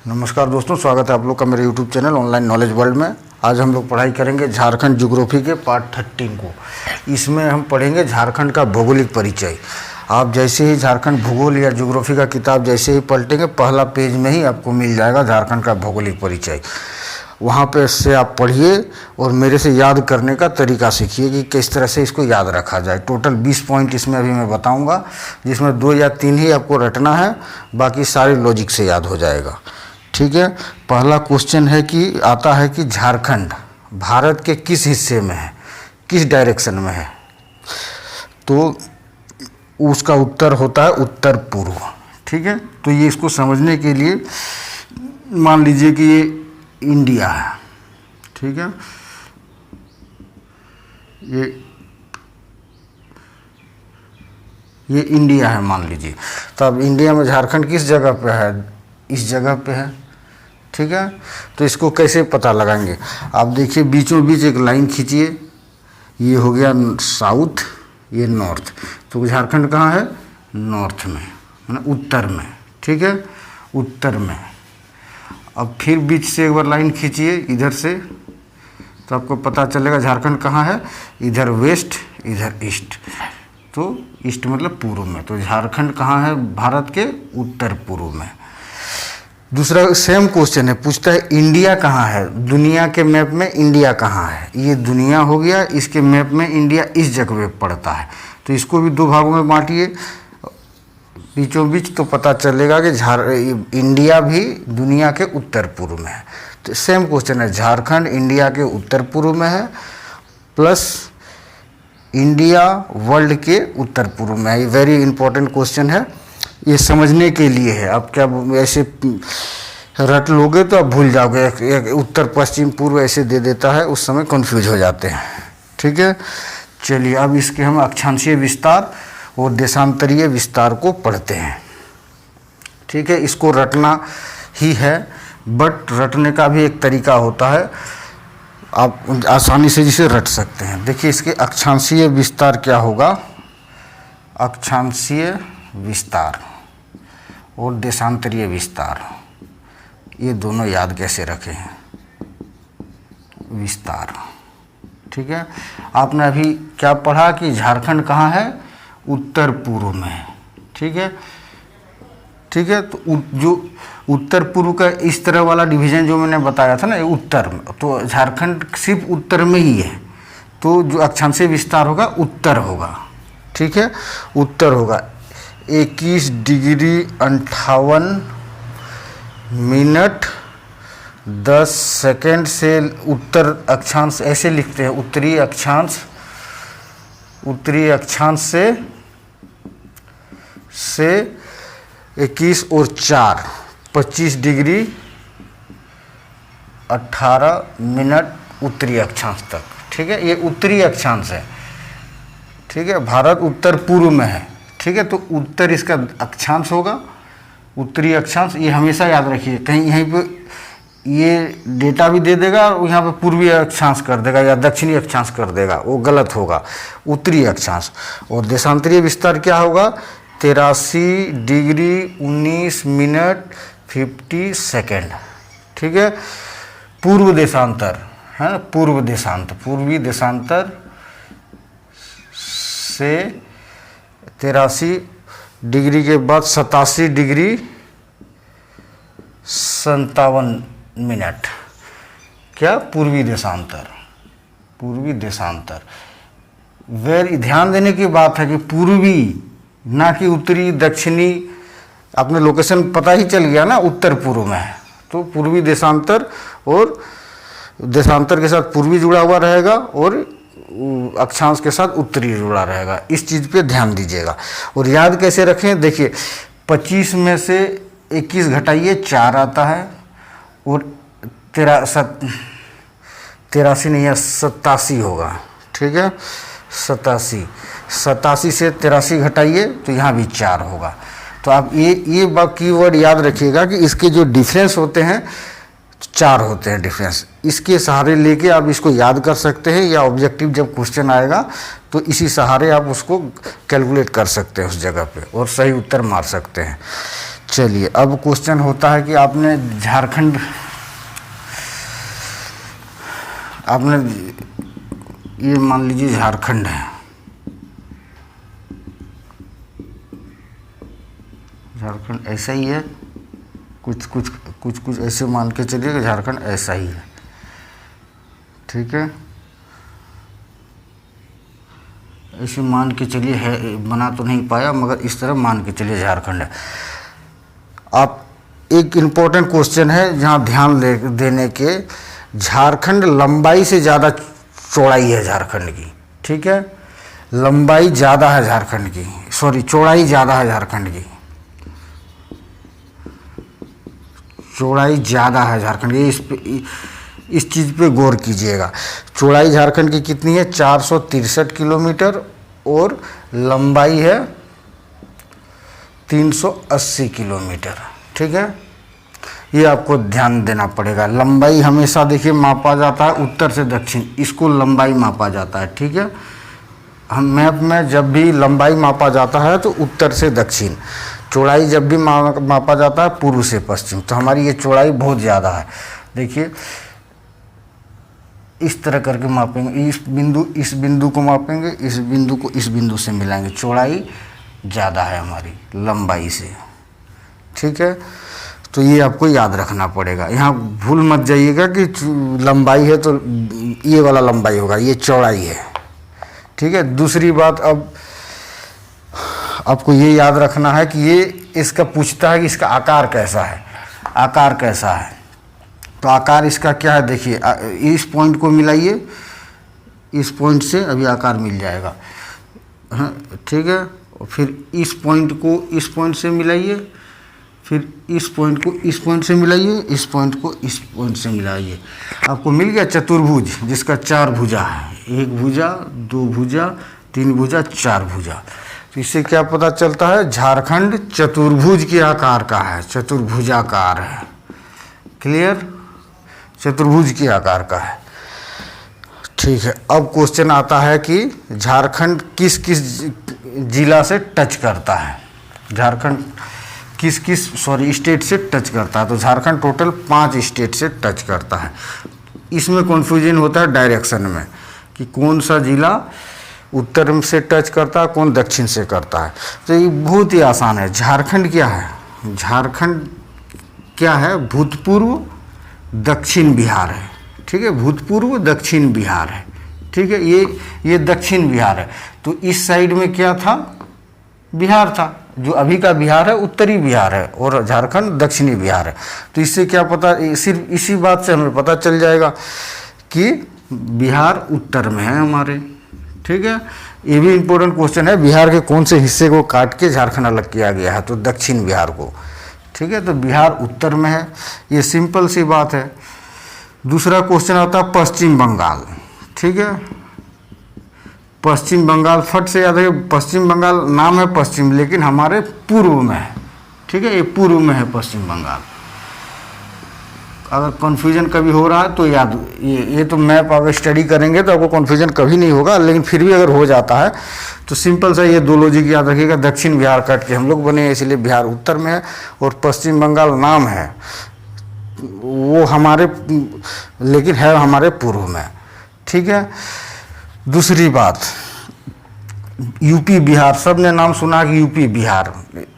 नमस्कार दोस्तों, स्वागत है आप लोग का मेरे YouTube channel online knowledge world में। आज हम लोग पढ़ाई करेंगे झारखंड ज्योग्राफी के पार्ट 13 को। इसमें हम पढ़ेंगे झारखंड का भौगोलिक परिचय। आप जैसे ही झारखंड भूगोल या ज्योग्राफी का किताब जैसे ही पलटेंगे, पहला पेज में ही आपको मिल जाएगा झारखंड का भौगोलिक परिचय। वहाँ पे से आप पढ़िए और मेरे से याद करने का तरीका सीखिए कि किस तरह से इसको याद रखा जाए। टोटल 20 पॉइंट इसमें अभी मैं बताऊँगा, जिसमें 2 या 3 ही आपको रटना है, बाकी सारे लॉजिक से याद हो जाएगा। ठीक है। पहला क्वेश्चन है कि आता है कि झारखंड भारत के किस हिस्से में है, किस डायरेक्शन में है। तो उसका उत्तर होता है उत्तर पूर्व। ठीक है। तो ये इसको समझने के लिए मान लीजिए कि ये इंडिया है। ठीक है। ये इंडिया है मान लीजिए। तो अब इंडिया में झारखंड किस जगह पे है? इस जगह पे है। ठीक है। तो इसको कैसे पता लगाएंगे? आप देखिए बीचों बीच एक लाइन खींचिए। ये हो गया साउथ, ये नॉर्थ। तो झारखंड कहाँ है? नॉर्थ में, मतलब उत्तर में। ठीक है, उत्तर में। अब फिर बीच से एक बार लाइन खींचिए इधर से, तो आपको पता चलेगा झारखंड कहाँ है। इधर वेस्ट, इधर ईस्ट। तो ईस्ट मतलब पूर्व में। तो झारखंड कहाँ है? भारत के उत्तर पूर्व में। दूसरा सेम क्वेश्चन है, पूछता है इंडिया कहाँ है? दुनिया के मैप में इंडिया कहाँ है? ये दुनिया हो गया, इसके मैप में इंडिया इस जगह पे पड़ता है। तो इसको भी 2 भागों में बांटिए बीचों बीच, तो पता चलेगा कि इंडिया भी दुनिया के उत्तर पूर्व में है। तो सेम क्वेश्चन है, झारखंड इंडिया के उत्तर पूर्व में है, प्लस इंडिया वर्ल्ड के उत्तर पूर्व में है। ये वेरी इंपॉर्टेंट क्वेश्चन है, ये समझने के लिए है। आप क्या ऐसे रट लोगे तो आप भूल जाओगे। उत्तर पश्चिम पूर्व ऐसे दे देता है, उस समय कंफ्यूज हो जाते हैं। ठीक है। चलिए अब इसके हम अक्षांशीय विस्तार और देशांतरीय विस्तार को पढ़ते हैं। ठीक है। इसको रटना ही है, बट रटने का भी एक तरीका होता है, आप आसानी से जिसे रट सकते हैं। देखिए इसके अक्षांशीय विस्तार क्या होगा। अक्षांशीय विस्तार और देशांतरीय विस्तार, ये दोनों याद कैसे रखे हैं? विस्तार। ठीक है। आपने अभी क्या पढ़ा कि झारखंड कहाँ है? उत्तर पूर्व में है। ठीक है। ठीक है। तो जो उत्तर पूर्व का इस तरह वाला डिवीजन जो मैंने बताया था ना, उत्तर में, तो झारखंड सिर्फ उत्तर में ही है। तो जो अक्षांशीय विस्तार होगा उत्तर होगा। ठीक है, उत्तर होगा। 21 डिग्री 58 मिनट 10 सेकेंड से उत्तर अक्षांश ऐसे लिखते हैं। उत्तरी अक्षांश से 21 और 4 25 डिग्री 18 मिनट उत्तरी अक्षांश तक। ठीक है, ये उत्तरी अक्षांश है। ठीक है, भारत उत्तर पूर्व में है। ठीक है, तो उत्तर इसका अक्षांश होगा, उत्तरी अक्षांश। ये हमेशा याद रखिए, कहीं यहीं पे ये डेटा भी दे देगा और यहाँ पे पूर्वी अक्षांश कर देगा या दक्षिणी अक्षांश कर देगा, वो गलत होगा। उत्तरी अक्षांश। और देशांतरीय विस्तार क्या होगा? 83 डिग्री 19 मिनट 50 सेकेंड। ठीक है, पूर्व देशांतर है ना, पूर्वी देशांतर से 83 डिग्री के बाद 87 डिग्री 57 मिनट। क्या? पूर्वी देशांतर। वेरी ध्यान देने की बात है कि पूर्वी, ना कि उत्तरी दक्षिणी। आपने लोकेशन पता ही चल गया ना, उत्तर पूर्व में है। तो पूर्वी देशांतर, और देशांतर के साथ पूर्वी जुड़ा हुआ रहेगा और अक्षांश के साथ उत्तरी जुड़ा रहेगा। इस चीज़ पे ध्यान दीजिएगा। और याद कैसे रखें? देखिए 25 में से 21 घटाइए 4 आता है, और 83 नहीं है, 87 होगा। ठीक है, 87 से 83 घटाइए तो यहाँ भी 4 होगा। तो आप ये कीवर्ड याद रखिएगा कि इसके जो डिफरेंस होते हैं 4 होते हैं डिफरेंस। इसके सहारे लेके आप इसको याद कर सकते हैं, या ऑब्जेक्टिव जब क्वेश्चन आएगा तो इसी सहारे आप उसको कैलकुलेट कर सकते हैं उस जगह पे, और सही उत्तर मार सकते हैं। चलिए अब क्वेश्चन होता है कि आपने झारखंड, आपने ये मान लीजिए झारखंड है, झारखंड ऐसा ही है, कुछ कुछ कुछ कुछ ऐसे मान के चलिए कि झारखंड ऐसा ही है, ठीक है, ऐसे मान के चलिए है, बना तो नहीं पाया मगर इस तरह मान के चलिए झारखंड है। आप एक इम्पोर्टेंट क्वेश्चन है जहाँ ध्यान देने के, झारखंड लंबाई से ज़्यादा चौड़ाई है झारखंड की, ठीक है, लंबाई ज़्यादा है झारखंड की, सॉरी चौड़ाई ज़्यादा है झारखंड की, चौड़ाई ज़्यादा है झारखंड की, इस चीज़ पे गौर कीजिएगा। चौड़ाई झारखंड की कितनी है? 463 किलोमीटर और लंबाई है 380 किलोमीटर, ठीक है, ये आपको ध्यान देना पड़ेगा। लंबाई हमेशा देखिए मापा जाता है उत्तर से दक्षिण, इसको लंबाई मापा जाता है, ठीक है, हम मैप में जब भी लंबाई मापा जाता है तो उत्तर से दक्षिण, चौड़ाई जब भी मापा जाता है पूर्व से पश्चिम, तो हमारी ये चौड़ाई बहुत ज़्यादा है। देखिए इस तरह करके मापेंगे, इस बिंदु को मापेंगे, इस बिंदु को इस बिंदु से मिलाएंगे, चौड़ाई ज़्यादा है हमारी लंबाई से, ठीक है, तो ये आपको याद रखना पड़ेगा। यहाँ भूल मत जाइएगा कि लंबाई है तो ये वाला लंबाई होगा, ये चौड़ाई है, ठीक है। दूसरी बात, अब आपको ये याद रखना है कि ये इसका पूछता है कि इसका आकार कैसा है, आकार कैसा है, तो आकार इसका क्या है, देखिए इस पॉइंट को मिलाइए, इस पॉइंट से अभी आकार मिल जाएगा, हाँ ठीक है, और फिर इस पॉइंट को इस पॉइंट से मिलाइए, फिर इस पॉइंट को इस पॉइंट से मिलाइए, इस पॉइंट को इस पॉइंट से मिलाइए, आपको मिल गया चतुर्भुज जिसका 4 भुजा है, 1 भुजा 2 भुजा 3 भुजा 4 भुजा। तो इससे क्या पता चलता है, झारखंड चतुर्भुज के आकार का है, चतुर्भुजाकार है, क्लियर, चतुर्भुज के आकार का है, ठीक है। अब क्वेश्चन आता है कि झारखंड किस किस जिला से टच करता है, झारखंड किस किस स्टेट से टच करता है, तो झारखंड टोटल 5 स्टेट से टच करता है। इसमें कन्फ्यूजन होता है डायरेक्शन में कि कौन सा जिला उत्तर से टच करता है, कौन दक्षिण से करता है, तो ये बहुत ही आसान है। झारखंड क्या है, झारखंड क्या है, भूतपूर्व दक्षिण बिहार है, ठीक है, भूतपूर्व दक्षिण बिहार है, ठीक है, ये दक्षिण बिहार है, तो इस साइड में क्या था, बिहार था, जो अभी का बिहार है उत्तरी बिहार है और झारखंड दक्षिणी बिहार है। तो इससे क्या पता, सिर्फ इसी बात से हमें पता चल जाएगा कि बिहार उत्तर में है हमारे, ठीक है। ये भी इम्पोर्टेंट क्वेश्चन है, बिहार के कौन से हिस्से को काट के झारखंड अलग किया गया है, तो दक्षिण बिहार को, ठीक है, तो बिहार उत्तर में है, ये सिंपल सी बात है। दूसरा क्वेश्चन आता है पश्चिम बंगाल, ठीक है, पश्चिम बंगाल फट से याद है, पश्चिम बंगाल नाम है पश्चिम लेकिन हमारे पूर्व में है, ठीक है, ये पूर्व में है पश्चिम बंगाल। अगर कन्फ्यूजन कभी हो रहा है तो याद, ये तो मैप अगर स्टडी करेंगे तो आपको कन्फ्यूजन कभी नहीं होगा, लेकिन फिर भी अगर हो जाता है तो सिंपल सा ये 2 लॉजिक याद रखिएगा, दक्षिण बिहार काट के हम लोग बने हैं इसलिए बिहार उत्तर में है, और पश्चिम बंगाल नाम है वो हमारे, लेकिन है हमारे पूर्व में, ठीक है। दूसरी बात, यूपी बिहार, सब ने नाम सुना कि यूपी बिहार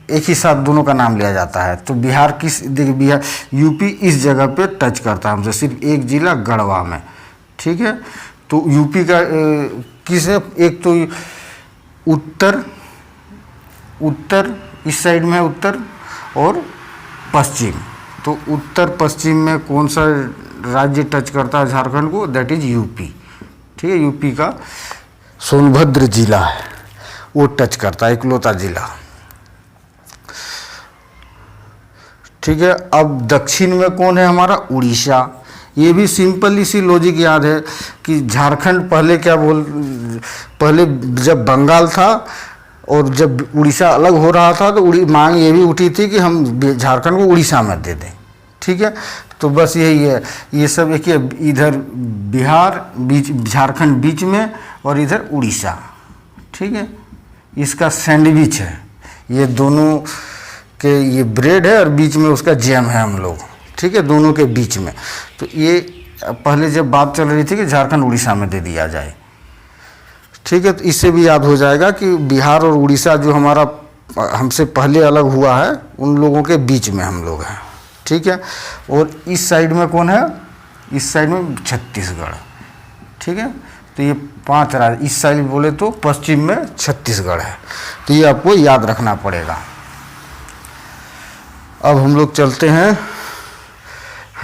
एक ही साथ दोनों का नाम लिया जाता है, तो बिहार किस, देखिए बिहार यूपी इस जगह पे टच करता है हमसे, सिर्फ एक जिला गढ़वा में, ठीक है, तो यूपी का किस है, एक तो उत्तर, उत्तर इस साइड में है उत्तर और पश्चिम, तो उत्तर पश्चिम में कौन सा राज्य टच करता है झारखंड को, दैट इज यूपी, ठीक है, यूपी का सोनभद्र जिला है वो टच करता है, इकलौता जिला, ठीक है। अब दक्षिण में कौन है हमारा, उड़ीसा, ये भी सिंपल इसी लॉजिक याद है कि झारखंड पहले क्या पहले जब बंगाल था और जब उड़ीसा अलग हो रहा था तो मांग ये भी उठी थी कि हम झारखंड को उड़ीसा में दे दें, ठीक है, तो बस यही है, ये सब एक ही, इधर बिहार बीच, झारखंड बीच में और इधर उड़ीसा, ठीक है, इसका सैंडविच है, ये दोनों कि ये ब्रेड है और बीच में उसका जैम है हम लोग, ठीक है, दोनों के बीच में। तो ये पहले जब बात चल रही थी कि झारखंड उड़ीसा में दे दिया जाए, ठीक है, तो इससे भी याद हो जाएगा कि बिहार और उड़ीसा जो हमारा हमसे पहले अलग हुआ है, उन लोगों के बीच में हम लोग हैं, ठीक है। और इस साइड में कौन है, इस साइड में छत्तीसगढ़, ठीक है। तो ये 5 राज्य, इस साइड बोले तो पश्चिम में छत्तीसगढ़ है, तो ये आपको याद रखना पड़ेगा। अब हम लोग चलते हैं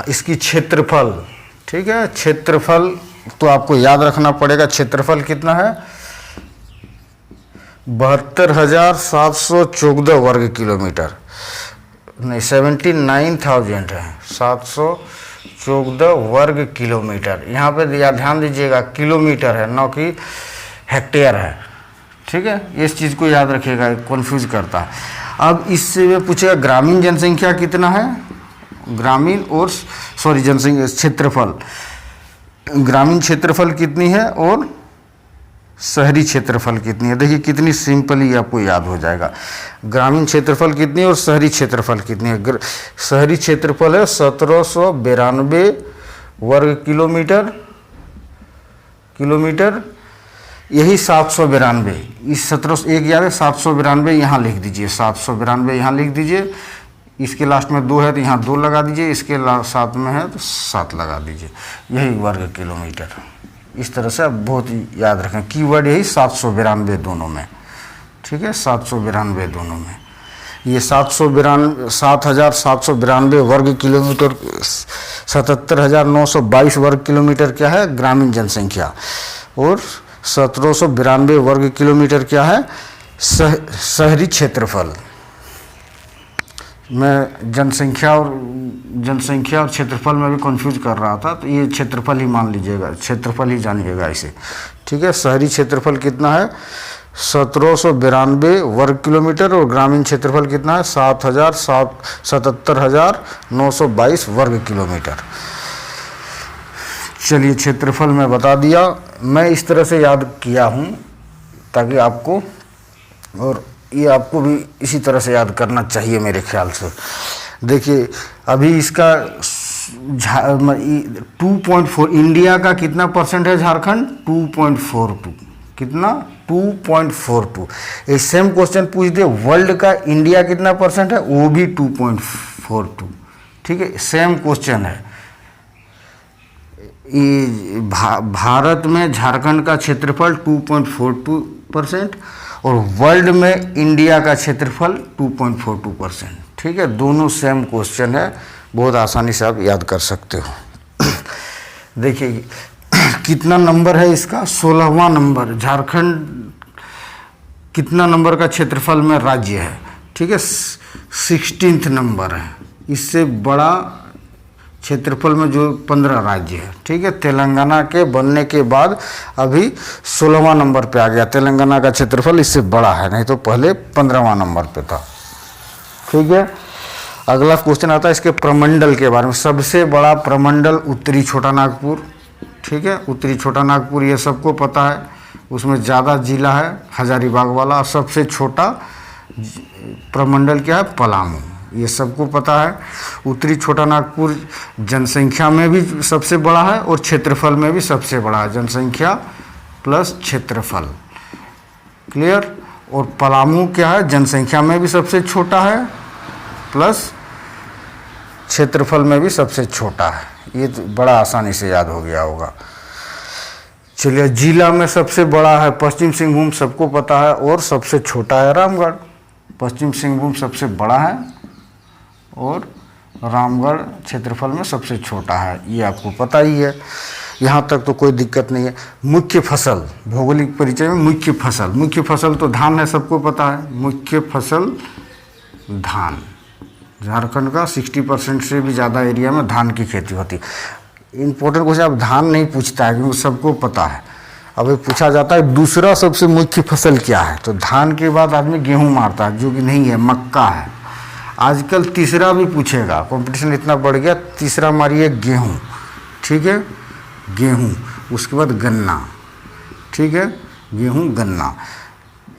इसकी क्षेत्रफल, ठीक है। क्षेत्रफल तो आपको याद रखना पड़ेगा, क्षेत्रफल कितना है, 72,714 वर्ग किलोमीटर, नहीं 79,000 है, 714 वर्ग किलोमीटर। यहाँ पे ध्यान दीजिएगा किलोमीटर है, न कि हेक्टेयर है, ठीक है। इस चीज़ को याद रखिएगा, कंफ्यूज करता है। अब इससे पूछेगा ग्रामीण जनसंख्या कितना है, ग्रामीण और जनसंख्या क्षेत्रफल, ग्रामीण क्षेत्रफल कितनी है और शहरी क्षेत्रफल कितनी है। देखिए कितनी सिंपली आपको याद हो जाएगा, ग्रामीण क्षेत्रफल कितनी है और शहरी क्षेत्रफल कितनी है। शहरी क्षेत्रफल है 1792 वर्ग किलोमीटर, यही 792, इस 17 एक याद है, 792 यहाँ लिख दीजिए, 792 यहाँ लिख दीजिए, इसके लास्ट में 2 है तो यहाँ 2 लगा दीजिए, इसके साथ में है तो 7 लगा दीजिए, यही वर्ग किलोमीटर। इस तरह से आप बहुत ही याद रखें, कीवर्ड यही 792 दोनों में, ठीक है, 792 दोनों में। ये 7,792 वर्ग किलोमीटर, 77,922 वर्ग किलोमीटर क्या है, ग्रामीण जनसंख्या, और 1,792 वर्ग किलोमीटर क्या है, शहरी क्षेत्रफल। मैं जनसंख्या और क्षेत्रफल में भी कंफ्यूज कर रहा था, तो ये क्षेत्रफल ही मान लीजिएगा, क्षेत्रफल ही जानिएगा इसे, ठीक है। शहरी क्षेत्रफल कितना है, 1,792 वर्ग किलोमीटर, और ग्रामीण क्षेत्रफल कितना है, 77,922 वर्ग किलोमीटर। चलिए क्षेत्रफल मैं बता दिया, मैं इस तरह से याद किया हूँ ताकि आपको, और ये आपको भी इसी तरह से याद करना चाहिए मेरे ख्याल से। देखिए अभी इसका 2.4, इंडिया का कितना परसेंट है झारखंड, 2.42, कितना, 2.42। एक सेम क्वेश्चन पूछ दे वर्ल्ड का इंडिया कितना परसेंट है, वो भी 2.42, ठीक है, सेम क्वेश्चन है। भारत में झारखंड का क्षेत्रफल 2.42% और वर्ल्ड में इंडिया का क्षेत्रफल 2.42%, ठीक है, दोनों सेम क्वेश्चन है, बहुत आसानी से आप याद कर सकते हो। देखिए कितना नंबर है इसका, 16वां नंबर, झारखंड कितना नंबर का क्षेत्रफल में राज्य है, ठीक है, 16th नंबर है। इससे बड़ा क्षेत्रफल में जो 15 राज्य है, ठीक है, तेलंगाना के बनने के बाद अभी 16वां नंबर पे आ गया, तेलंगाना का क्षेत्रफल इससे बड़ा है, नहीं तो पहले 15वां नंबर पे था, ठीक है। अगला क्वेश्चन आता है इसके प्रमंडल के बारे में, सबसे बड़ा प्रमंडल उत्तरी छोटा नागपुर, ठीक है, उत्तरी छोटा नागपुर ये सबको पता है, उसमें ज़्यादा जिला है हजारीबाग वाला। सबसे छोटा प्रमंडल क्या है, पलामू, ये सबको पता है। उत्तरी छोटा नागपुर जनसंख्या में भी सबसे बड़ा है और क्षेत्रफल में भी सबसे बड़ा है, जनसंख्या प्लस क्षेत्रफल, क्लियर। और पलामू क्या है, जनसंख्या में भी सबसे छोटा है प्लस क्षेत्रफल में भी सबसे छोटा है, ये तो बड़ा आसानी से याद हो गया होगा। चलिए जिला में सबसे बड़ा है पश्चिम सिंहभूम, सबको पता है, और सबसे छोटा है रामगढ़। पश्चिम सिंहभूम सबसे बड़ा है और रामगढ़ क्षेत्रफल में सबसे छोटा है, ये आपको पता ही है, यहाँ तक तो कोई दिक्कत नहीं है। मुख्य फसल, भौगोलिक परिचय में मुख्य फसल तो धान है, सबको पता है, मुख्य फसल धान। झारखंड का 60% से भी ज़्यादा एरिया में धान की खेती होती है। इम्पोर्टेंट क्वेश्चन, अब धान नहीं पूछता है क्योंकि सबको पता है, अभी पूछा जाता है दूसरा सबसे मुख्य फसल क्या है, तो धान के बाद आदमी गेहूँ मारता है, जो कि नहीं है, मक्का है। आजकल तीसरा भी पूछेगा, कंपटीशन इतना बढ़ गया, तीसरा मारिए गेहूँ, ठीक है, गेहूँ, उसके बाद गन्ना, ठीक है, गेहूँ गन्ना,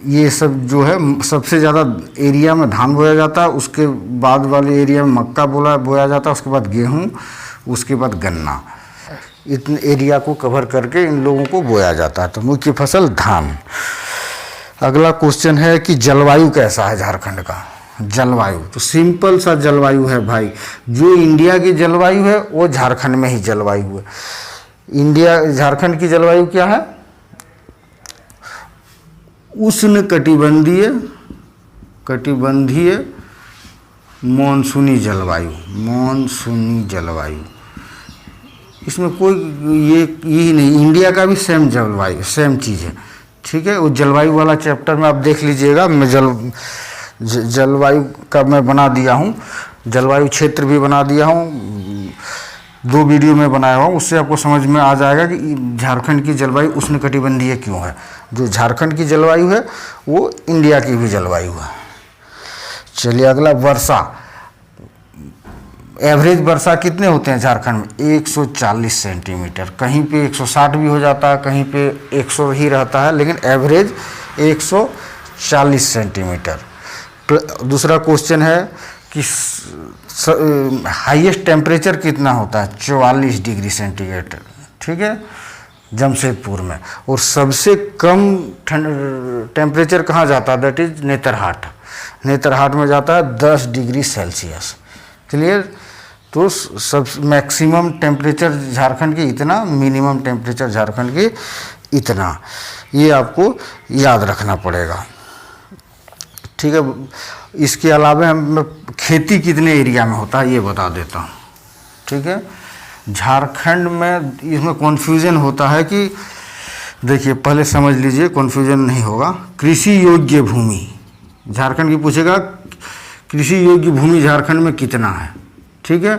ये सब जो है सबसे ज़्यादा एरिया में धान बोया जाता है, उसके बाद वाले एरिया में मक्का बोया जाता है, उसके बाद गेहूँ, उसके बाद गन्ना। इतने एरिया को कवर करके इन लोगों को बोया जाता है। तो मुख्य फसल धान। अगला क्वेश्चन है कि जलवायु कैसा है झारखंड का। जलवायु तो सिंपल सा जलवायु है भाई, जो इंडिया की जलवायु है वो झारखंड में ही जलवायु है। झारखंड की जलवायु क्या है? उष्ण कटिबंधीय मानसूनी जलवायु। इसमें कोई यही नहीं, इंडिया का भी सेम जलवायु सेम चीज़ है, ठीक है। वो जलवायु वाला चैप्टर में आप देख लीजिएगा, मैं जलवायु का मैं बना दिया हूँ, जलवायु क्षेत्र भी बना दिया हूँ, 2 वीडियो में बनाया हुआ, उससे आपको समझ में आ जाएगा कि झारखंड की जलवायु उष्णकटिबंधीय क्यों है। जो झारखंड की जलवायु है वो इंडिया की भी जलवायु है। चलिए अगला, वर्षा। एवरेज वर्षा कितने होते हैं झारखंड में? 140 सेंटीमीटर, कहीं पे 160 भी हो जाता है, कहीं पे 100 ही रहता है, लेकिन एवरेज 140 सेंटीमीटर। दूसरा क्वेश्चन है कि हाईएस्ट टेम्परेचर कितना होता है? 44 डिग्री सेंटीग्रेड, ठीक है, जमशेदपुर में। और सबसे कम टेम्परेचर कहाँ जाता है? दैट इज नेतरहाट में जाता है 10 डिग्री सेल्सियस। क्लियर? तो सब मैक्सिमम टेम्परेचर झारखंड की इतना, मिनिमम टेम्परेचर झारखंड की इतना, ये आपको याद रखना पड़ेगा, ठीक है। इसके अलावा हम खेती कितने एरिया में होता है ये बता देता हूँ, ठीक है। झारखंड में इसमें कन्फ्यूज़न होता है कि देखिए, पहले समझ लीजिए, कन्फ्यूज़न नहीं होगा। कृषि योग्य भूमि झारखंड की पूछेगा, कृषि योग्य भूमि झारखंड में कितना है, ठीक है।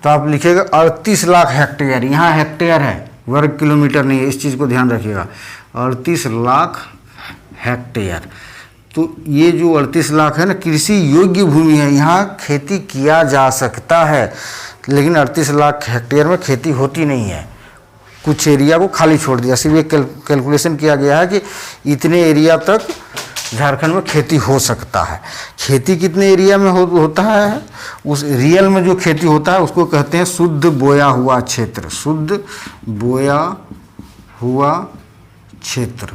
तो आप लिखिएगा 38 लाख हेक्टेयर। यहाँ हेक्टेयर है, वर्ग किलोमीटर नहीं है, इस चीज़ को ध्यान रखिएगा। 38 लाख हेक्टेयर। तो ये जो 38 लाख है ना, कृषि योग्य भूमि है, यहाँ खेती किया जा सकता है, लेकिन 38 लाख हेक्टेयर में खेती होती नहीं है। कुछ एरिया को खाली छोड़ दिया, सिर्फ एक कैलकुलेशन किया गया है कि इतने एरिया तक झारखंड में खेती हो सकता है। खेती कितने एरिया में होता है? उस रियल में जो खेती होता है उसको कहते हैं शुद्ध बोया हुआ क्षेत्र। शुद्ध बोया हुआ क्षेत्र।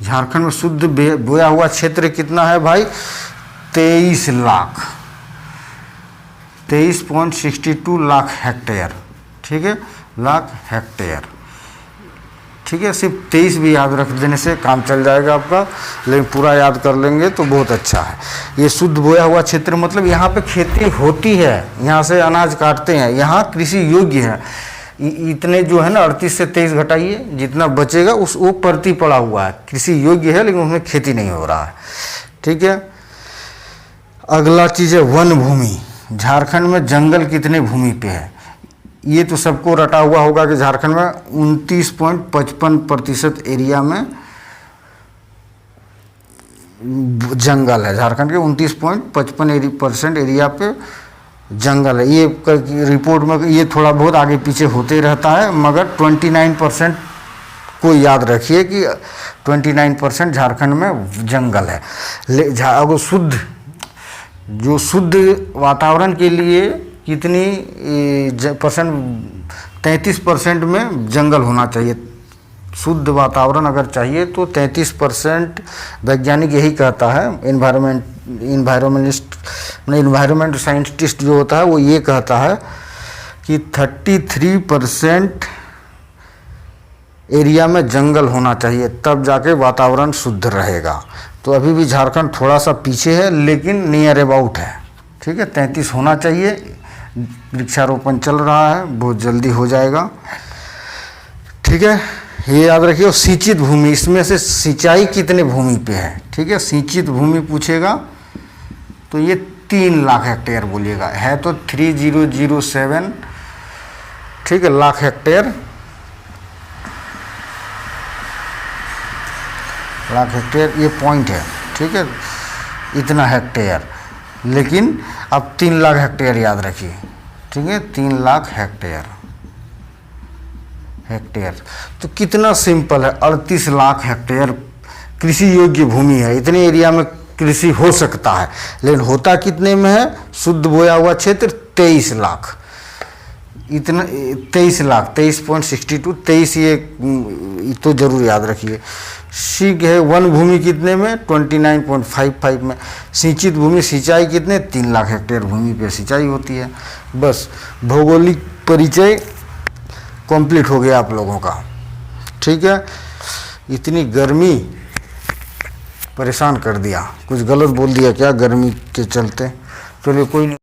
झारखंड में शुद्ध बोया हुआ क्षेत्र कितना है भाई? 23 लाख, 23.62 लाख हेक्टेयर, ठीक है, लाख हेक्टेयर, ठीक है। सिर्फ 23 भी याद रख देने से काम चल जाएगा आपका, लेकिन पूरा याद कर लेंगे तो बहुत अच्छा है। ये शुद्ध बोया हुआ क्षेत्र मतलब यहाँ पे खेती होती है, यहाँ से अनाज काटते हैं, यहाँ कृषि योग्य है। इतने जो है ना, 38 से 23 घटाइए, जितना बचेगा उस वो परती पड़ा हुआ है, कृषि योग्य है लेकिन उसमें खेती नहीं हो रहा है, ठीक है। अगला चीज़ है वन भूमि। झारखंड में जंगल कितने भूमि पे है? ये तो सबको रटा हुआ होगा कि झारखंड में 29.55% एरिया में जंगल है। झारखंड के 29.55% एरिया पे जंगल है। ये रिपोर्ट में ये थोड़ा बहुत आगे पीछे होते रहता है, मगर 29% को याद रखिए कि 29% झारखंड में जंगल है। अगर शुद्ध वातावरण के लिए कितनी परसेंट? 33% में जंगल होना चाहिए। शुद्ध वातावरण अगर चाहिए तो 33%, वैज्ञानिक यही कहता है, इन्वायरमेंट साइंटिस्ट जो होता है वो ये कहता है कि 33% एरिया में जंगल होना चाहिए, तब जाके वातावरण शुद्ध रहेगा। तो अभी भी झारखंड थोड़ा सा पीछे है, लेकिन नियर अबाउट है, ठीक है। 33 होना चाहिए। वृक्षारोपण चल रहा है, बहुत जल्दी हो जाएगा, ठीक है। ये याद रखिए। और सिंचित भूमि, इसमें से सिंचाई कितने भूमि पे है, ठीक है। सिंचित भूमि पूछेगा तो ये 3 लाख हेक्टेयर बोलिएगा, है तो 3007, ठीक है, लाख हेक्टेयर, ये पॉइंट है, ठीक है, इतना हेक्टेयर। लेकिन अब 3 लाख हेक्टेयर याद रखिए, ठीक है, 3 लाख हेक्टेयर। तो कितना सिंपल है, 38 लाख हेक्टेयर कृषि योग्य भूमि है, इतने एरिया में कृषि हो सकता है। लेकिन होता कितने में है? शुद्ध बोया हुआ क्षेत्र 23 लाख, इतना 23 लाख, 23.62, 23 ये तो जरूर याद रखिए। ठीक है, वन भूमि कितने में? 29.55 में। सिंचित भूमि, सिंचाई कितने? 3 लाख हेक्टेयर भूमि पे सिंचाई होती है। बस भौगोलिक परिचय कंप्लीट हो गया आप लोगों का। ठीक है, इतनी गर्मी परेशान कर दिया, कुछ गलत बोल दिया क्या गर्मी के चलते? चलिए कोई नहीं।